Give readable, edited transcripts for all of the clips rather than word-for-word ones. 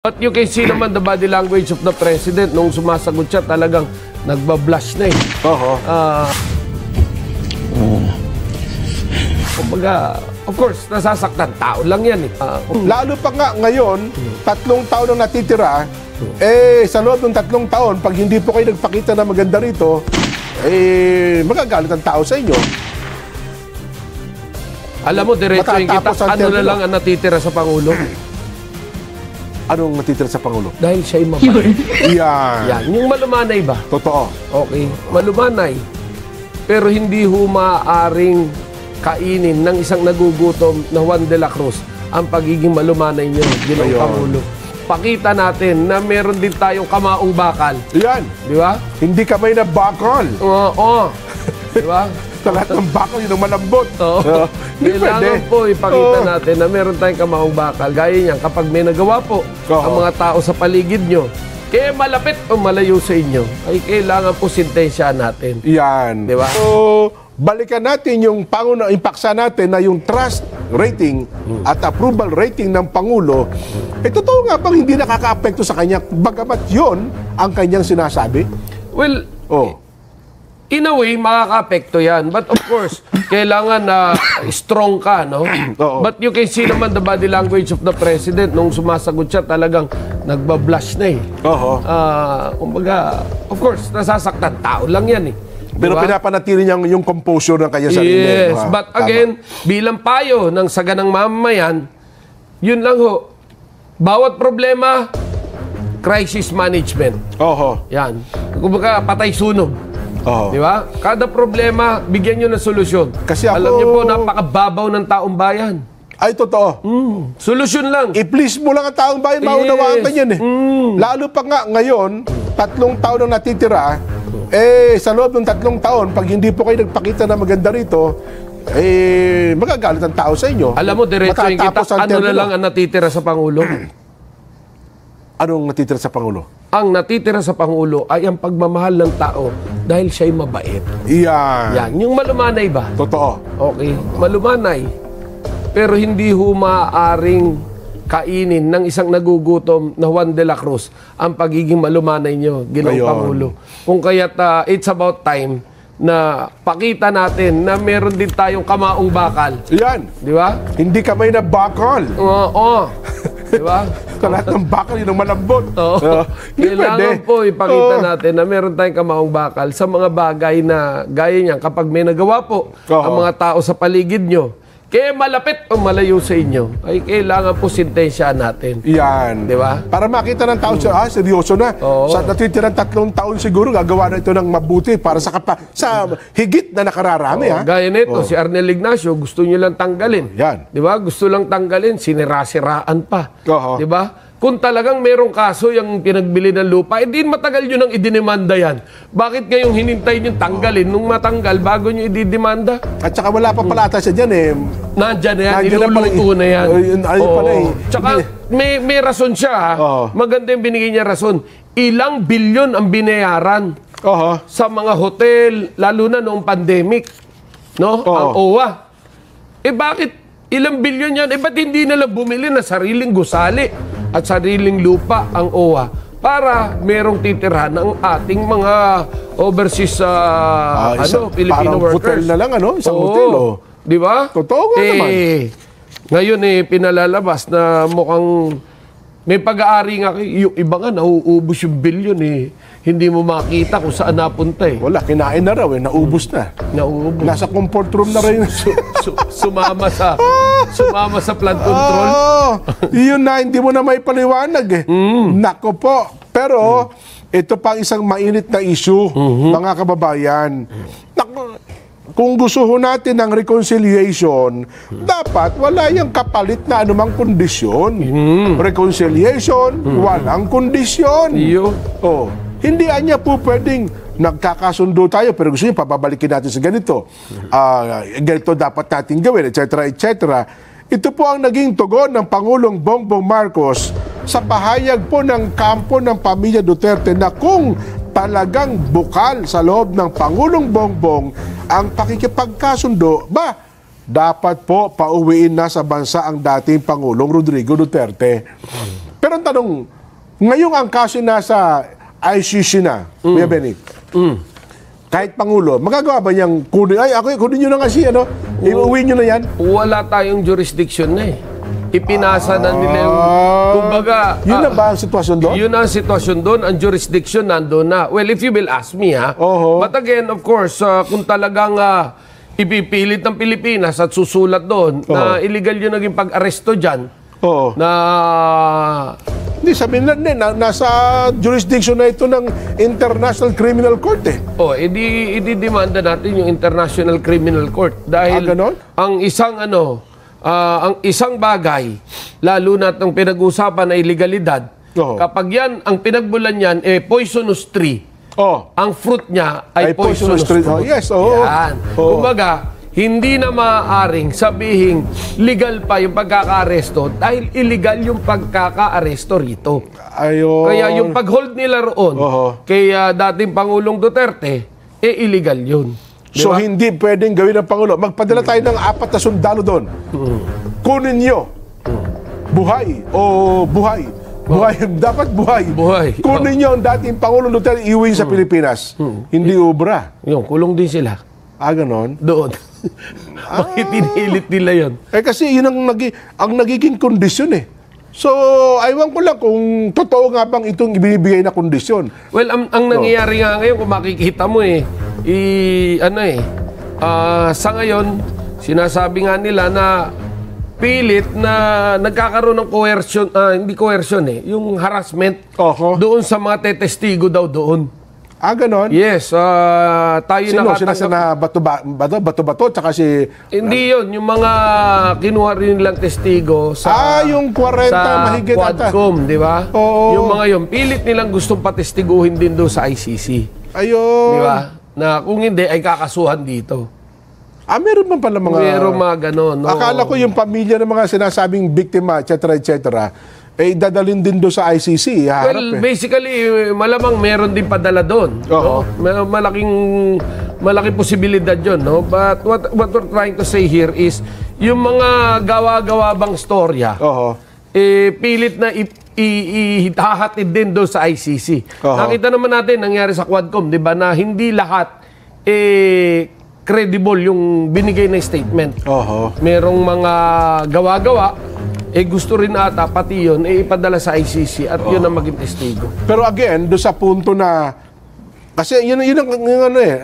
But you can see naman the body language of the president nung sumasagot siya, talagang nagbablush na eh. Oo. Kumbaga, of course, nasasaktan. Tao lang yan eh. Lalo pa nga ngayon, 3 taon ang natitira, sa loob ng 3 taon, pag hindi po kayo nagpakita na maganda rito, magagalit ang tao sa inyo. Alam mo, diretso yung kita, ano na lang ang natitira sa Pangulo? Anong natitira sa Pangulo? Dahil siya'y mabait. Yan. Yan. Yung malumanay ba? Totoo. Okay. Malumanay. Pero hindi humaaring kainin ng isang nagugutom na Juan de la Cruz ang pagiging malumanay niyo, Ginoong Pangulo. Pakita natin na meron din tayong kamaong bakal. Yan. Di ba? Hindi kamay na bakal. Oo. Di ba? Sa lahat ng bakal, yun ang malambot. Kailangan po ipakita natin na meron tayong kamaong bakal. Gaya niyan, kapag may nagawa po ang mga tao sa paligid nyo, kaya malapit o malayo sa inyo, ay kailangan po sintensyahan natin. Yan. Di ba? So, balikan natin yung impaksa natin na yung trust rating at approval rating ng Pangulo. Totoo nga bang hindi nakaka-apekto sa kanya, bagamat yun ang kanyang sinasabi? Well, in a way, makaka-apekto yan. But of course, kailangan na strong ka, no? But you can see naman the body language of the president nung sumasagot siya, talagang nagbablush na eh. Kumbaga, of course, nasasaktan. Tao lang yan eh. Pero pinapanatili niya yung composure ng kanya sarili. Yes, but again, bilang payo ng saganang mamamayan, yun lang ho. Bawat problema, crisis management. Yan. Kumbaga, patay sunog. Di ba? Kada problema, bigyan nyo ng solusyon. Kasi alam niyo po, napakababaw ng taong bayan. Ay, totoo. Solusyon lang. I-please mo lang ang taong bayan, maunawaan ka yan eh. Lalo pa nga ngayon, 3 taon ang natitira, sa loob ng 3 taon, pag hindi po kayo nagpakita na maganda rito, magagalit ang tao sa inyo. Alam mo, diretso yung kita, ano na lang ang natitira sa Pangulo? Anong natitira sa Pangulo? Ang natitira sa Pangulo ay ang pagmamahal ng tao dahil siya'y mabait. Yan. Yung malumanay ba? Totoo. Okay. Malumanay. Pero hindi humaaring kainin ng isang nagugutom na Juan de la Cruz ang pagiging malumanay nyo, Ginoong Pangulo. Kung kaya't it's about time na pakita natin na meron din tayong kamaong bakal. Yan. Di ba? Hindi kamay na bakal. Di ba? Sa lahat ng bakal, yun ang malambot. Kailangan po ipakita natin na meron tayong kamaong bakal sa mga bagay na gaya niyan. Kapag may nagawa po ang mga tao sa paligid nyo, kaya malapit o malayo sa inyo, ay kailangan po sintensyahan natin. Yan. Di ba? Para makita ng tao siya, seryoso na. Sa natitirang 3 taon siguro, gagawa na ito ng mabuti para sa higit na nakararami. Gaya nito, si Arnel Ignacio, gusto nyo lang tanggalin. Yan. Di ba? Gusto lang tanggalin, sinira-siraan pa. Di ba? Kung talagang merong kaso yung pinagbili ng lupa, hindi matagal nyo nang idinimanda yan. Bakit ngayong hinintay nyo tanggalin nung matanggal bago nyo ididimanda? At saka wala pa palata siya dyan eh. Nandyan na yan, iluluto na yan. Tsaka may rason siya. Maganda yung binigay niya rason. Ilang bilyon ang binayaran sa mga hotel, lalo na noong pandemic. No? Ang OWA. Bakit ilang bilyon yan? Ba't hindi nalang bumili na sariling gusali at sariling lupa ang OWA para merong titirhan ng ating mga overseas Filipino workers. Hotel na lang, isang hotel. Di ba? Totoo nga naman. Ngayon pinalalabas na mukhang may pag-aari nga. Yung iba nga, nauubos yung bilyon Hindi mo makita kung saan napunta Wala, kinain na raw naubos na. Nauubos. Nasa comfort room na rin. Sumama sa flood control. Yun na, hindi mo na may paliwanag Nako po. Pero, ito pang isang mainit na issue, mga kababayan. Nako, kung gusto natin ng reconciliation, dapat wala yung kapalit na anumang kondisyon. Reconciliation, walang kondisyon. Hindi niya po pwedeng nagkakasundo tayo, pero gusto niya pababalikin natin sa ganito. Ganito dapat natin gawin, etc. etc. Ito po ang naging tugon ng Pangulong Bongbong Marcos sa pahayag po ng kampo ng pamilya Duterte na kung talagang bukal sa loob ng Pangulong Bongbong ang pakikipagkasundo, dapat po pauwiin na sa bansa ang dating Pangulong Rodrigo Duterte. Pero ang tanong, ngayong ang kaso nasa ICC na, Kuya Benny, kahit Pangulo, magagawa ba niyang kunin, kunin nyo na nga siya, iuwi nyo na yan? Wala tayong jurisdiction na eh. Ipinasa na nila yung, kumbaga... Yun na ba ang sitwasyon doon? Yun ang sitwasyon doon, ang jurisdiction nandun na. Well, if you will ask me, but again, of course, kung talagang ipipilit ng Pilipinas at susulat doon na illegal yung naging pag-aresto dyan, na... Hindi, sabihin na nasa jurisdiction na ito ng International Criminal Court eh. Ididemanda natin yung International Criminal Court. Dahil ang isang bagay, lalo na itong pinag-usapan na illegalidad, kapag yan, ang pinagbulan yan, poisonous tree. Ang fruit niya ay poisonous tree. Yes, Yan. Kumbaga, hindi na maaaring sabihin legal pa yung pagkaka-aresto dahil illegal yung pagkaka-aresto rito. Kaya yung pag-hold nila roon kay dating Pangulong Duterte, illegal yun. So hindi pwedeng gawin ng Pangulo. Magpadala tayo ng 4 na sundalo doon. Kunin nyo. Buhay o buhay. Dapat buhay. Kunin nyo ang dating Pangulong Duterte iuwi sa Pilipinas. Hindi obra. Yung kulong din sila. Ganon? Doon. Bakit pinilit nila yun? Kasi yun ang nagiging kondisyon eh. So, aywan ko lang kung totoo nga bang itong ibinibigay na kondisyon. Well, ang nangyayari nga ngayon, kung makikita mo sa ngayon, sinasabi nga nila na pilit na nagkakaroon ng coercion, hindi coercion yung harassment doon sa mga tetestigo daw doon. Ganon? Yes, tayo nakatanggap. Sino na bato-bato, tsaka si... Hindi yun, yung mga kinuha rin nilang testigo sa... yung 40 mahigit ata. Sa Quadcom, di ba? Yung mga yun, pilit nilang gustong patestiguhin din doon sa ICC. Ayun. Di ba? Na kung hindi, ay kakasuhan dito. Meron man pala mga... Meron mga ganon. Akala ko yung pamilya ng mga sinasabing biktima, etc., dadalhin din doon sa ICC. Basically, malamang meron din padala doon. Malaking posibilidad yun. But what we're trying to say here is, yung mga gawa-gawa bang storya, pilit na ihahatid din doon sa ICC. Nakita naman natin, nangyari sa Quadcom, di ba, na hindi lahat credible yung binigay na statement. Merong mga gawa-gawa, gusto rin ata pati yun, ipadala sa ICC at yun ang maging testigo. Pero again, doon sa punto na, kasi yun ang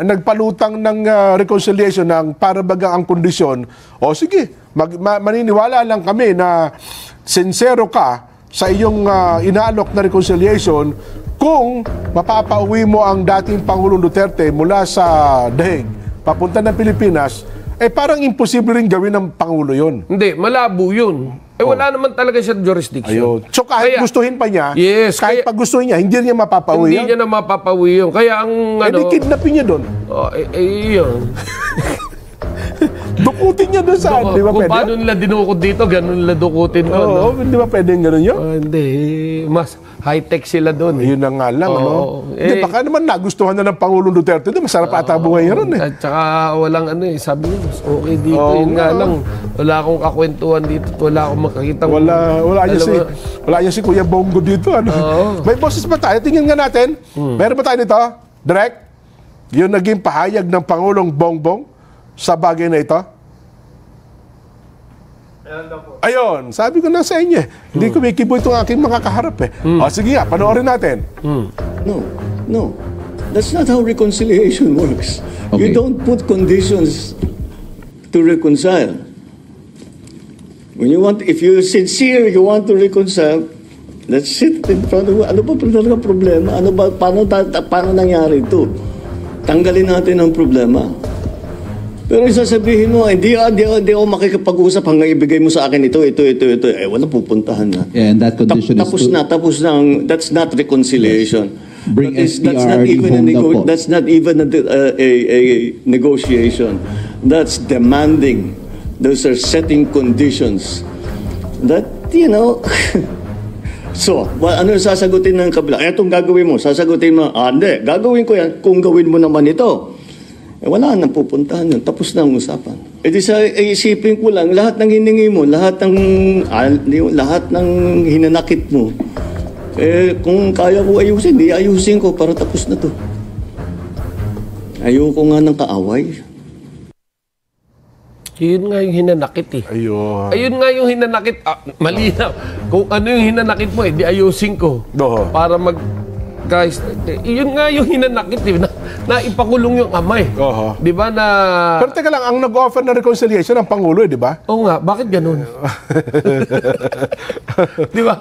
nagpalutang ng reconciliation ng para baga ang kondisyon, sige, maniniwala lang kami na sincero ka sa iyong inaalok na reconciliation kung mapapauwi mo ang dating Pangulong Duterte mula sa Daig, papunta ng Pilipinas, parang imposible rin gawin ng Pangulo yun. Hindi, malabo yun. Wala naman talaga siya jurisdiction. So kahit gustuhin pa niya, kahit pag gustuhin niya, hindi niya mapapauwi Hindi niya na mapapauwi yun. Kaya ang di kidnapin niya doon. Yun. Dukutin niya doon saan, di ba pwede? Kung paano nila dinukot dito, ganun nila dukutin doon. Hindi ba pwedeng ganun yun? Hindi. Mas high-tech sila doon. Yun na nga lang, Hindi, baka naman nagustuhan na ng Pangulong Duterte doon. Masarap ata buhay ron At saka walang sabi niya, mas okay dito. Yun nga lang, wala akong kakwentuhan dito. Wala akong makakita. Wala niya si Kuya Bongo dito. May boses ba tayo? Tingnan nga natin. Meron ba tayo dito? Direct? Yung naging pahayag ng Pangulong Bongbong sa bagay na ito? Ayun, sabi ko na sa inyo. Hindi ko may kibo itong aking makakaharap sige nga, panoorin natin. No. That's not how reconciliation works. You don't put conditions to reconcile. If you're sincere, you want to reconcile, let's sit in front of ano ba talaga problema? Paano nangyari ito? Tanggalin natin ang problema. Pero sasabihin mo, hindi ako makikipag-usap hanggang ibigay mo sa akin ito. Wala pupuntahan na. Yeah, and that condition tapos na. That's not reconciliation. Bring SPR That's not even a negotiation. That's demanding. Those are setting conditions. That, So, ano sasagutin ng kabila? Etong gagawin mo, sasagutin mo, hindi, gagawin ko yan kung gawin mo naman ito. Wala nang pupuntahan yun. Tapos na ang usapan. E di sa isipin ko lang, lahat ng hiningi mo, lahat ng hinanakit mo, kung kaya ko ayusin, di ayusin ko para tapos na to. Ayoko nga ng kaaway. Yun nga yung hinanakit eh. Ayun. Ayun nga yung hinanakit. Malinaw. Kung ano yung hinanakit mo, di ayusin ko. Para guys, yun nga yung hinanakit eh. Na ipakulong yung amay. Di ba na... Pero teka lang, ang nag-offer na reconciliation ang Pangulo di ba? Oo nga, bakit ganun? Di ba?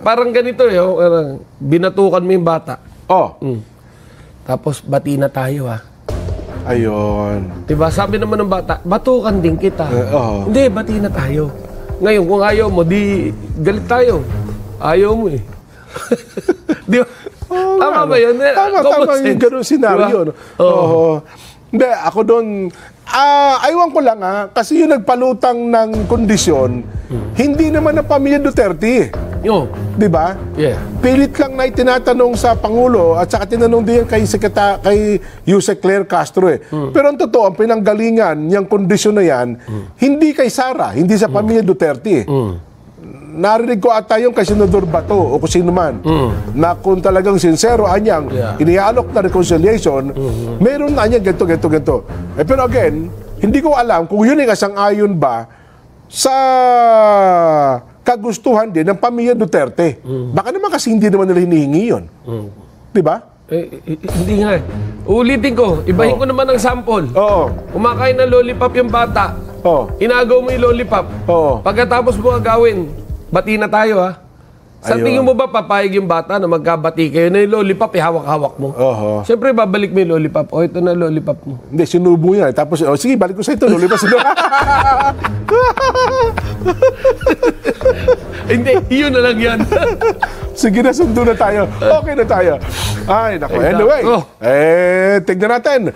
Parang ganito eh. Binatukan mo yung bata. Tapos bati na tayo Ayun. Diba? Sabi naman ng bata, batukan din kita. Hindi, bati na tayo. Ngayon, kung ayaw mo, di galit tayo. Ayaw mo eh. Di ba? Tama ba yun? Tama yung ganun senaryo. Diba? Hindi, ako doon, aywan ko lang kasi yung nagpalutang ng kondisyon, hindi naman ang pamilya Duterte. Di ba? Yeah. Pilit lang na itinatanong sa Pangulo at saka tinanong din kay Yusek Claire Castro Pero ang totoo, ang pinanggalingan niyang kondisyon na yan, hindi kay Sara, hindi sa pamilya Duterte. Narinig ko ata yung kay Senador Bato o kung sino man na kung talagang sincero anyang iniaalok na reconciliation, meron na anyang ganito. Pero again, hindi ko alam kung yun ang sang-ayon ba sa kagustuhan din ng pamilya Duterte. Baka naman kasi hindi naman nila hinihingi yun. Di ba? Hindi nga. Ulitin ko, ibahin ko naman ng sample. Kumakain ng lollipop yung bata. Inagaw mo yung lollipop. Pagkatapos mo agawin, bati na tayo Sa tingin mo ba papayag yung bata na magkabati kayo na yung lollipop, hawak-hawak mo? Siyempre, babalik mo yung lollipop. Ito na lollipop mo. Hindi, sinubo yan. Tapos, sige, balik ko sa ito, lollipop. Hindi, yun na lang yan. Sige na, sundo na tayo. Okay na tayo. Ay, naku. Anyway, tignan natin.